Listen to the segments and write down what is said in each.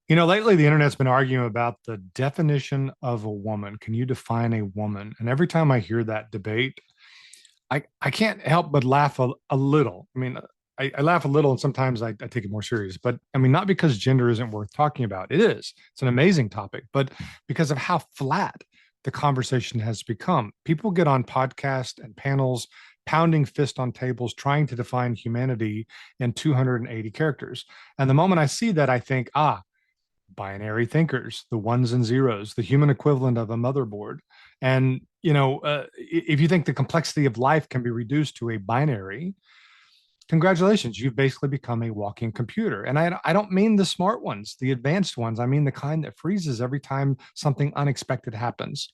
Lately the internet's been arguing about the definition of a woman. Can you define a woman? And every time I hear that debate, I can't help but laugh a little. I laugh a little and sometimes I take it more serious. But not because gender isn't worth talking about. It is. It's an amazing topic, but because of how flat the conversation has become. People get on podcasts and panels, pounding fist on tables, trying to define humanity in 280 characters. And the moment I see that, I think, binary thinkers, the ones and zeros, the human equivalent of a motherboard. And, if you think the complexity of life can be reduced to a binary, congratulations, you've basically become a walking computer. And I don't mean the smart ones, the advanced ones. I mean the kind that freezes every time something unexpected happens.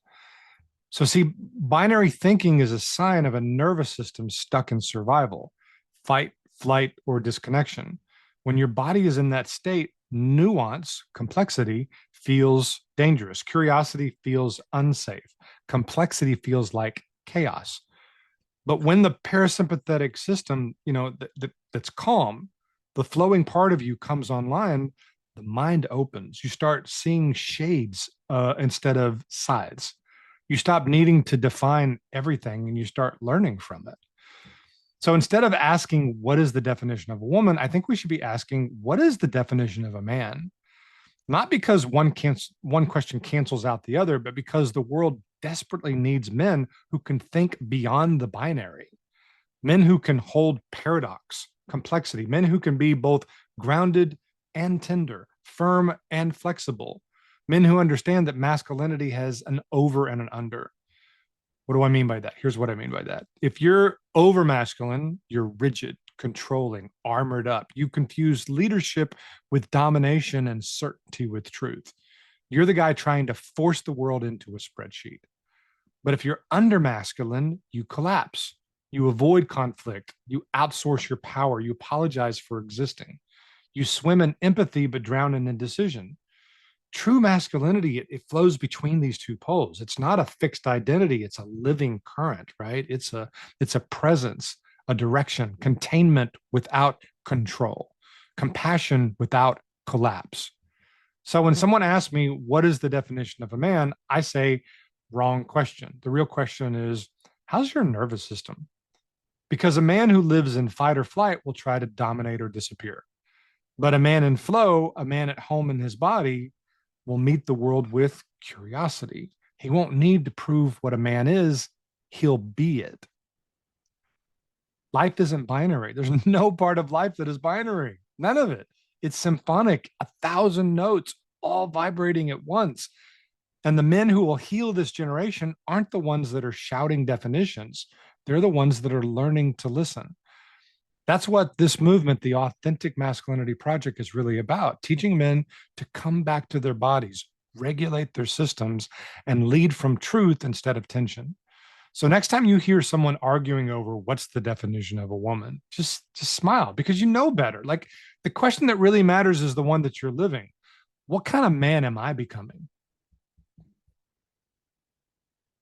So, see, binary thinking is a sign of a nervous system stuck in survival, fight, flight, or disconnection. When your body is in that state, nuance, complexity feels dangerous. Curiosity feels unsafe. Complexity feels like chaos. But when the parasympathetic system, that's calm, the flowing part of you comes online, the mind opens. You start seeing shades instead of sides. You stop needing to define everything and you start learning from it. So instead of asking, what is the definition of a woman? I think we should be asking, what is the definition of a man? Not because one question cancels out the other, but because the world desperately needs men who can think beyond the binary, men who can hold paradox, complexity, men who can be both grounded and tender, firm and flexible, men who understand that masculinity has an over and an under. What do I mean by that? Here's what I mean by that. If you're over masculine, you're rigid, controlling, armored up. You confuse leadership with domination and certainty with truth. You're the guy trying to force the world into a spreadsheet. But if you're under masculine, you collapse. You avoid conflict. You outsource your power. You apologize for existing. You swim in empathy, but drown in indecision. True masculinity, it flows between these two poles. It's not a fixed identity, it's a living current, right? It's a presence, a direction, containment without control, compassion without collapse. So when someone asks me what is the definition of a man, I say wrong question. The real question is, how's your nervous system? Because a man who lives in fight or flight will try to dominate or disappear. But a man in flow, a man at home in his body, will meet the world with curiosity. He won't need to prove what a man is, he'll be it. Life isn't binary. There's no part of life that is binary, none of it. It's symphonic, 1,000 notes, all vibrating at once. And the men who will heal this generation aren't the ones that are shouting definitions, they're the ones that are learning to listen. That's what this movement, the Authentic Masculinity Project, is really about, teaching men to come back to their bodies, regulate their systems, and lead from truth instead of tension. So next time you hear someone arguing over what's the definition of a woman, just smile because you know better. Like, the question that really matters is the one that you're living. What kind of man am I becoming?